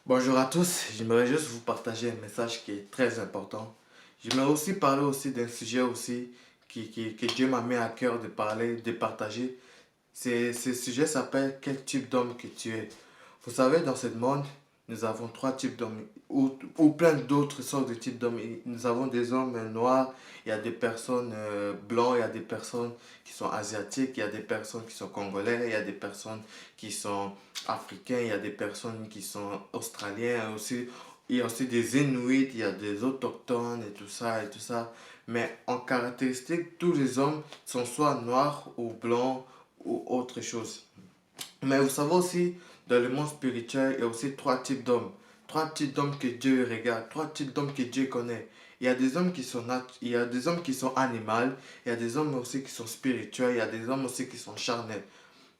Bonjour à tous, j'aimerais juste vous partager un message qui est très important. J'aimerais aussi parler aussi d'un sujet aussi que Dieu m'a mis à cœur de parler, de partager. Ce sujet s'appelle quel type d'homme que tu es. Vous savez, dans ce monde, nous avons trois types d'hommes ou plein d'autres sortes de types d'hommes. Nous avons des hommes noirs, il y a des personnes blancs, il y a des personnes qui sont asiatiques, il y a des personnes qui sont congolais, il y a des personnes qui sont africains, il y a des personnes qui sont australiens aussi. Il y a aussi des Inuits, il y a des autochtones et tout ça et tout ça. Mais en caractéristique, tous les hommes sont soit noirs ou blancs ou autre chose. Mais vous savez aussi, dans le monde spirituel, il y a aussi trois types d'hommes. Trois types d'hommes que Dieu regarde, trois types d'hommes que Dieu connaît. Il y a des hommes qui sont il y a des hommes qui sont animaux, il y a des hommes aussi qui sont spirituels, il y a des hommes aussi qui sont charnels.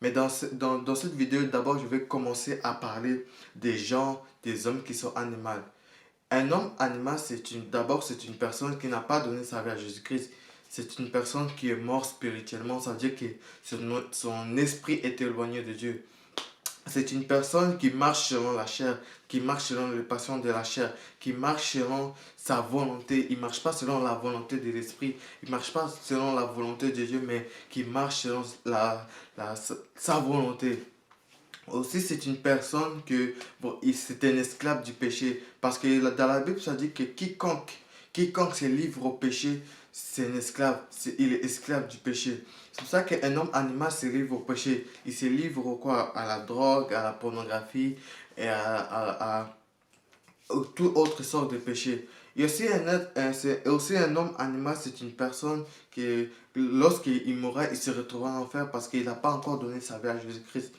Mais dans cette vidéo, d'abord, je vais commencer à parler des gens, des hommes qui sont animaux. Un homme animal, d'abord, c'est une personne qui n'a pas donné sa vie à Jésus-Christ. C'est une personne qui est morte spirituellement, ça veut dire que son esprit est éloigné de Dieu. C'est une personne qui marche selon la chair, qui marche selon les passions de la chair, qui marche selon sa volonté. Il ne marche pas selon la volonté de l'esprit, il ne marche pas selon la volonté de Dieu, mais qui marche selon sa volonté. Aussi, c'est une personne c'est un esclave du péché. Parce que dans la Bible, ça dit que quiconque se livre au péché, c'est un esclave. Il est esclave du péché. C'est pour ça qu'un homme animal se livre au péché. Il se livre au quoi? À la drogue, à la pornographie et à toute autre sorte de péché. Et aussi aussi un homme animal, c'est une personne qui, lorsqu'il mourra, il se retrouvera en enfer parce qu'il n'a pas encore donné sa vie à Jésus-Christ.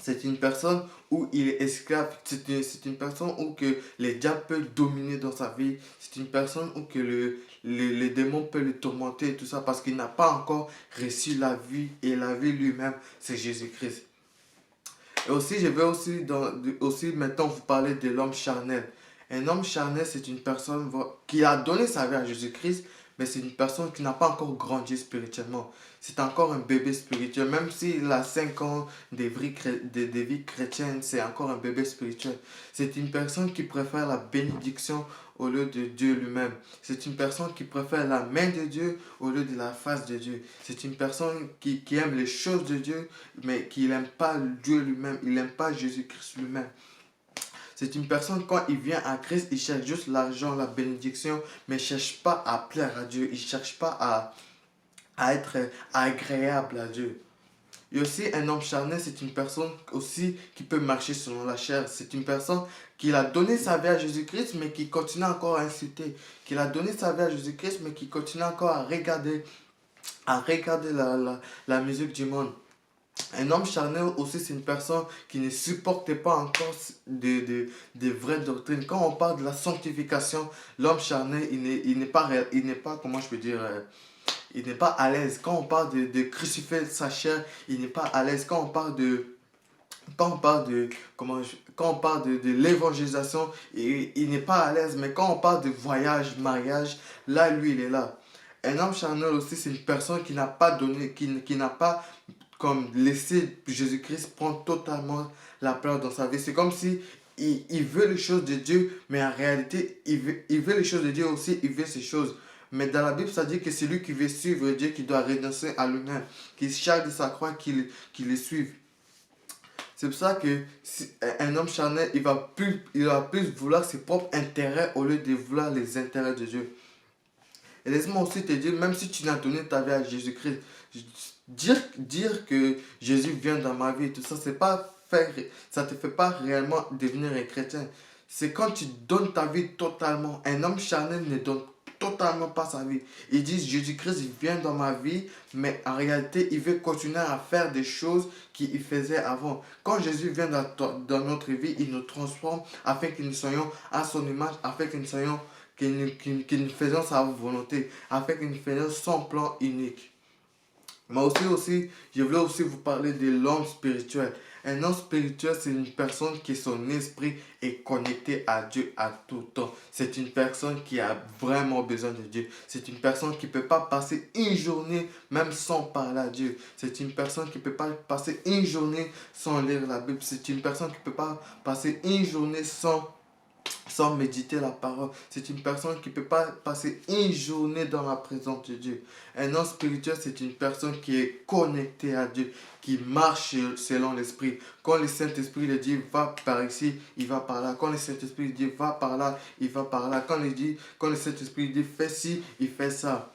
C'est une personne où il est esclave. C'est une personne où que les diables peuvent dominer dans sa vie. C'est une personne où que les démons peuvent le tourmenter et tout ça parce qu'il n'a pas encore reçu la vie. Et la vie lui-même, c'est Jésus-Christ. Et aussi, je vais aussi maintenant vous parler de l'homme charnel. Un homme charnel, c'est une personne qui a donné sa vie à Jésus-Christ, mais c'est une personne qui n'a pas encore grandi spirituellement. C'est encore un bébé spirituel. Même s'il a 5 ans de vie chrétienne, c'est encore un bébé spirituel. C'est une personne qui préfère la bénédiction au lieu de Dieu lui-même. C'est une personne qui préfère la main de Dieu au lieu de la face de Dieu. C'est une personne qui aime les choses de Dieu, mais qui n'aime pas Dieu lui-même. Il n'aime pas Jésus-Christ lui-même. C'est une personne, quand il vient à Christ, il cherche juste l'argent, la bénédiction, mais il ne cherche pas à plaire à Dieu. Il ne cherche pas à être agréable à Dieu. Et aussi, un homme charnel, c'est une personne aussi qui peut marcher selon la chair. C'est une personne qui a donné sa vie à Jésus-Christ, mais qui continue encore à insulter. Qui a donné sa vie à Jésus-Christ, mais qui continue encore à regarder la musique du monde. Un homme charnel aussi, c'est une personne qui ne supporte pas encore de vraies doctrines. Quand on parle de la sanctification, l'homme charnel, il n'est pas, comment je peux dire, il n'est pas à l'aise. Quand on parle de crucifier sa chair, il n'est pas à l'aise. Quand on parle de l'évangélisation, il n'est pas à l'aise. Mais quand on parle de voyage, mariage, là, lui, il est là. Un homme charnel aussi, c'est une personne qui n'a pas donné, qui n'a pas comme laissé Jésus-Christ prendre totalement la place dans sa vie. C'est comme si il veut les choses de Dieu, mais en réalité, il veut les choses de Dieu aussi, il veut ces choses. Mais dans la Bible, ça dit que c'est lui qui veut suivre Dieu, qui doit renoncer à lui-même, qui charge de sa croix, qui le suive. C'est pour ça que un homme charnel, il va plus vouloir ses propres intérêts au lieu de vouloir les intérêts de Dieu. Et laisse-moi aussi te dire, même si tu n'as donné ta vie à Jésus-Christ, dire que Jésus vient dans ma vie et tout ça, ça ne te fait pas réellement devenir un chrétien. C'est quand tu donnes ta vie totalement. Un homme charnel ne donne totalement pas sa vie. Il dit Jésus-Christ il vient dans ma vie, mais en réalité, il veut continuer à faire des choses qu'il faisait avant. Quand Jésus vient dans notre vie, il nous transforme afin que nous soyons à son image, afin que nous soyons que nous faisons sa volonté, afin que nous faisons son plan unique. Mais aussi, je voulais aussi vous parler de l'homme spirituel. Un homme spirituel, c'est une personne qui son esprit est connecté à Dieu à tout temps. C'est une personne qui a vraiment besoin de Dieu. C'est une personne qui ne peut pas passer une journée même sans parler à Dieu. C'est une personne qui ne peut pas passer une journée sans lire la Bible. C'est une personne qui ne peut pas passer une journée sans méditer la parole. C'est une personne qui ne peut pas passer une journée dans la présence de Dieu. Un homme spirituel, c'est une personne qui est connectée à Dieu, qui marche selon l'Esprit. Quand le Saint-Esprit lui dit va par ici, il va par là. Quand le Saint-Esprit lui dit va par là, il va par là. Quand le Saint-Esprit lui dit fais ci, il fait ça.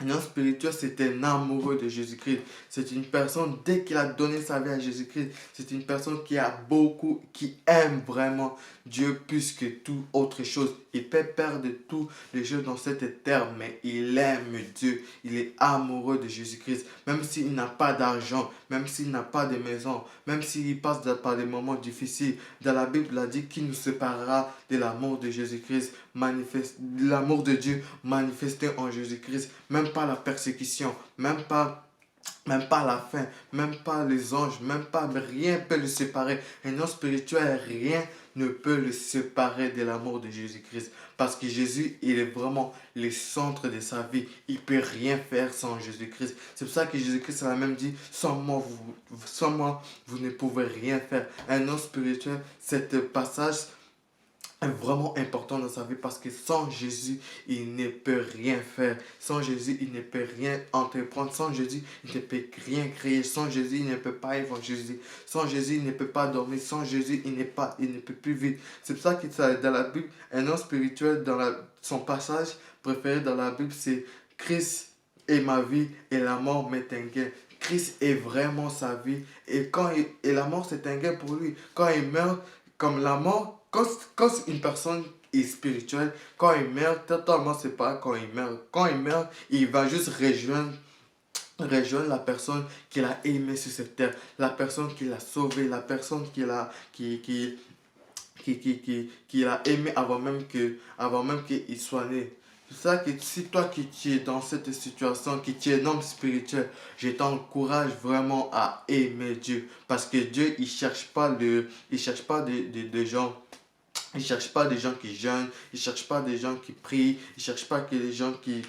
Un homme spirituel, c'est un amoureux de Jésus-Christ. C'est une personne, dès qu'il a donné sa vie à Jésus-Christ, c'est une personne qui aime vraiment Dieu plus que toute autre chose. Il peut perdre toutes les choses dans cette terre, mais il aime Dieu. Il est amoureux de Jésus-Christ. Même s'il n'a pas d'argent, même s'il n'a pas de maison, même s'il passe par des moments difficiles. Dans la Bible, il a dit qu'il nous séparera de l'amour de Jésus-Christ, l'amour de Dieu manifesté en Jésus-Christ. Même pas la persécution, même pas la faim, même pas les anges, même pas rien peut le séparer. Un homme spirituel, rien ne peut le séparer de l'amour de Jésus-Christ. Parce que Jésus, il est vraiment le centre de sa vie. Il ne peut rien faire sans Jésus-Christ. C'est pour ça que Jésus-Christ a même dit, sans moi, vous ne pouvez rien faire. Un homme spirituel, cet passage est vraiment important dans sa vie parce que sans Jésus, il ne peut rien faire. Sans Jésus, il ne peut rien entreprendre. Sans Jésus, il ne peut rien créer. Sans Jésus, il ne peut pas évangéliser. Sans Jésus, il ne peut pas dormir. Sans Jésus, il ne peut plus vivre. C'est pour ça que dans la Bible, un homme spirituel, son passage préféré dans la Bible, c'est Christ est ma vie et la mort m'est un gain. Christ est vraiment sa vie et la mort c'est un gain pour lui. Quand il meurt, comme la mort, quand une personne est spirituelle, quand il meurt, totalement c'est pas quand il meurt. Quand il meurt, il va juste rejoindre la personne qu'il a aimée sur cette terre, la personne qui l'a sauvé, la personne qu'il a aimé avant même qu'il soit né. C'est ça que si toi qui tu es dans cette situation, qui tu es un homme spirituel, je t'encourage vraiment à aimer Dieu. Parce que Dieu, il cherche pas de gens. Il ne cherche pas des gens qui jeûnent, il ne cherche pas des gens qui prient, il ne cherche pas que les gens qui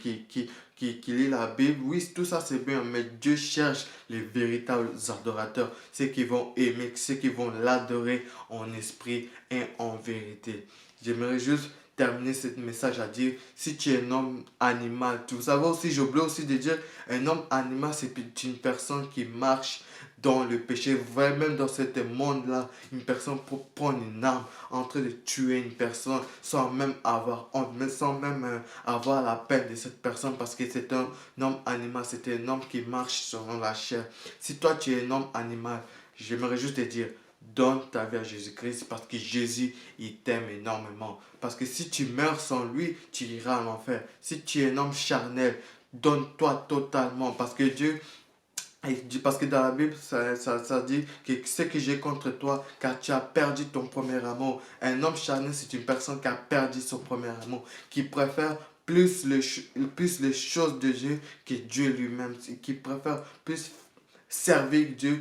lisent la Bible. Oui, tout ça c'est bien, mais Dieu cherche les véritables adorateurs, ceux qui vont aimer, ceux qui vont l'adorer en esprit et en vérité. J'aimerais juste terminer ce message à dire, si tu es un homme animal, tu savez aussi, j'oublie aussi de dire, un homme animal c'est une personne qui marche dans le péché, même dans ce monde-là, une personne pour prendre une arme en train de tuer une personne sans même avoir honte, mais sans même avoir la peine de cette personne parce que c'est un homme animal, c'est un homme qui marche selon la chair. Si toi tu es un homme animal, j'aimerais juste te dire, donne ta vie à Jésus-Christ parce que Jésus, il t'aime énormément. Parce que si tu meurs sans lui, tu iras en enfer. Si tu es un homme charnel, donne-toi totalement parce que Dieu parce que dans la Bible, ça dit que ce que j'ai contre toi, car tu as perdu ton premier amour. Un homme charnel, c'est une personne qui a perdu son premier amour, qui préfère plus les choses de Dieu que Dieu lui-même, qui préfère plus servir Dieu,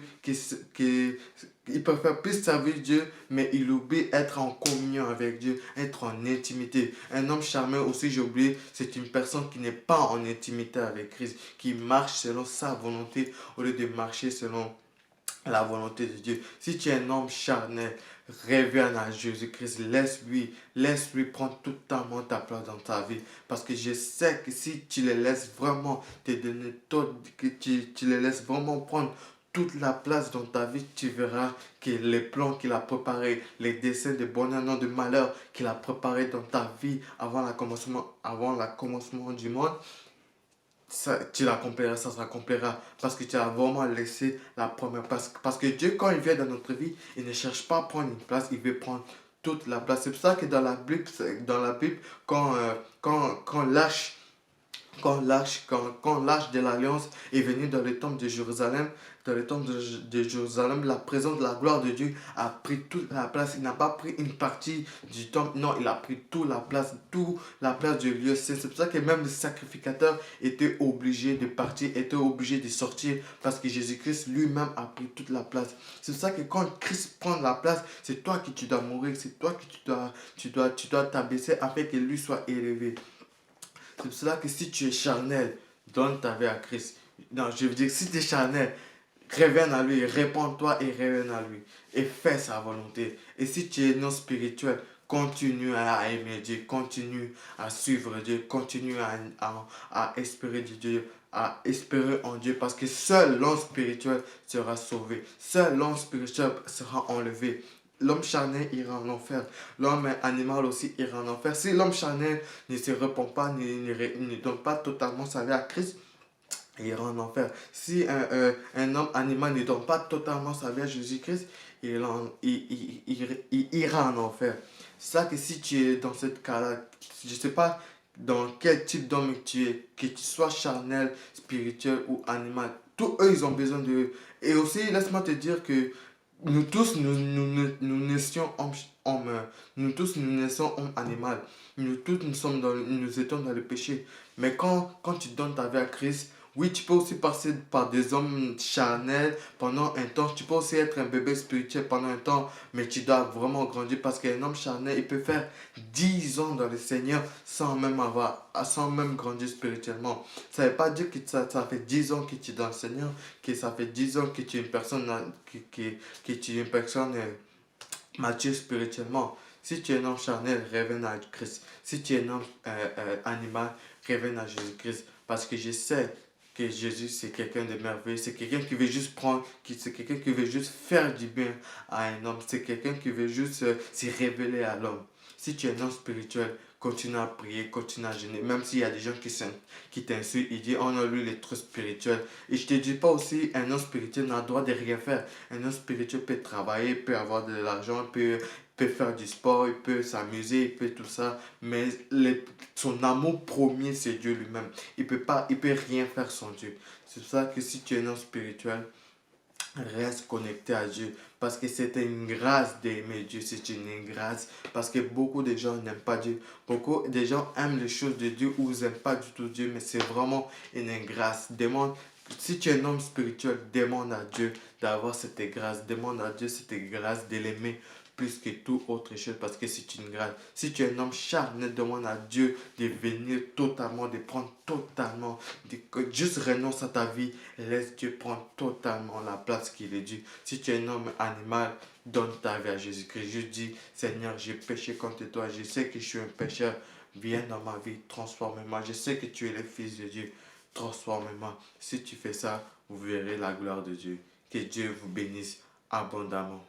il préfère plus servir Dieu, mais il oublie être en communion avec Dieu, être en intimité. Un homme charmant aussi, j'ai oublié, c'est une personne qui n'est pas en intimité avec Christ, qui marche selon sa volonté au lieu de marcher selon la volonté de Dieu. Si tu es un homme charnel, reviens à Jésus-Christ, laisse-lui prendre totalement ta place dans ta vie. Parce que je sais que si tu le laisses vraiment te donner tout, que tu le laisses vraiment prendre toute la place dans ta vie, tu verras que les plans qu'il a préparés, les desseins de bonheur, non de malheur qu'il a préparés dans ta vie avant le commencement du monde, tu l'accompliras, ça s'accomplira parce que tu as vraiment laissé la première place. Parce que Dieu, quand il vient dans notre vie, il ne cherche pas à prendre une place, il veut prendre toute la place. C'est pour ça que dans la Bible quand l'âge de l'Alliance est venu dans le temple de Jérusalem, dans le temple de Jérusalem, la présence de la gloire de Dieu a pris toute la place. Il n'a pas pris une partie du temple, non, il a pris toute la place du lieu saint. C'est pour ça que même les sacrificateurs étaient obligés de partir, étaient obligés de sortir, parce que Jésus-Christ lui-même a pris toute la place. C'est pour ça que quand Christ prend la place, c'est toi qui tu dois mourir, c'est toi qui tu dois t'abaisser afin que lui soit élevé. C'est pour cela que si tu es charnel, donne ta vie à Christ. Non, je veux dire, si tu es charnel, reviens à lui, répands-toi et reviens à lui. Et fais sa volonté. Et si tu es non spirituel, continue à aimer Dieu, continue à suivre Dieu, continue à espérer de Dieu, à espérer en Dieu, parce que seul l'homme spirituel sera sauvé. Seul l'homme spirituel sera enlevé. L'homme charnel ira en enfer. L'homme animal aussi ira en enfer. Si l'homme charnel ne se repent pas, ne donne pas totalement sa vie à Christ, il ira en enfer. Si un homme animal ne donne pas totalement sa vie à Jésus-Christ, il ira en enfer. C'est ça que si tu es dans cette cas-là, je ne sais pas dans quel type d'homme tu es, que tu sois charnel, spirituel ou animal, tous eux, ils ont besoin de... Et aussi, laisse-moi te dire que nous tous, nous naissions hommes, nous tous, nous naissons hommes animal. Nous tous, nous étions dans le péché. Mais quand tu donnes ta vie à Christ, oui, tu peux aussi passer par des hommes charnels pendant un temps. Tu peux aussi être un bébé spirituel pendant un temps, mais tu dois vraiment grandir parce qu'un homme charnel, il peut faire 10 ans dans le Seigneur sans même grandir spirituellement. Ça ne veut pas dire que ça fait 10 ans que tu es dans le Seigneur, que ça fait 10 ans que tu es une personne, que tu es une personne mature spirituellement. Si tu es un homme charnel, reviens à Christ. Si tu es un homme animal, reviens à Jésus-Christ. Parce que je sais que Jésus, c'est quelqu'un de merveilleux. C'est quelqu'un qui veut juste c'est quelqu'un qui veut juste faire du bien à un homme. C'est quelqu'un qui veut juste se révéler à l'homme. Si tu es un homme spirituel, continue à prier, continue à jeûner. Même s'il y a des gens qui t'insultent, ils disent, oh non, lui, il est trop spirituel. Et je te dis pas aussi, un homme spirituel n'a le droit de rien faire. Un homme spirituel peut travailler, peut avoir de l'argent, peut faire du sport, il peut s'amuser, il peut tout ça. Mais son amour premier, c'est Dieu lui-même. Il peut rien faire sans Dieu. C'est pour ça que si tu es un homme spirituel, reste connecté à Dieu. Parce que c'est une grâce d'aimer Dieu. C'est une grâce. Parce que beaucoup de gens n'aiment pas Dieu. Beaucoup de gens aiment les choses de Dieu ou n'aiment pas du tout Dieu. Mais c'est vraiment une grâce. Si tu es un homme spirituel, demande à Dieu d'avoir cette grâce. Demande à Dieu cette grâce de l'aimer plus que tout autre chose parce que c'est une grâce. Si tu es un homme charnel, demande à Dieu de venir totalement, de prendre totalement, juste renonce à ta vie, laisse Dieu prendre totalement la place qu'il est dû. Si tu es un homme animal, donne ta vie à Jésus-Christ. Je dis, Seigneur, j'ai péché contre toi, je sais que je suis un pécheur, viens dans ma vie, transforme-moi. Je sais que tu es le Fils de Dieu, transforme-moi. Si tu fais ça, vous verrez la gloire de Dieu. Que Dieu vous bénisse abondamment.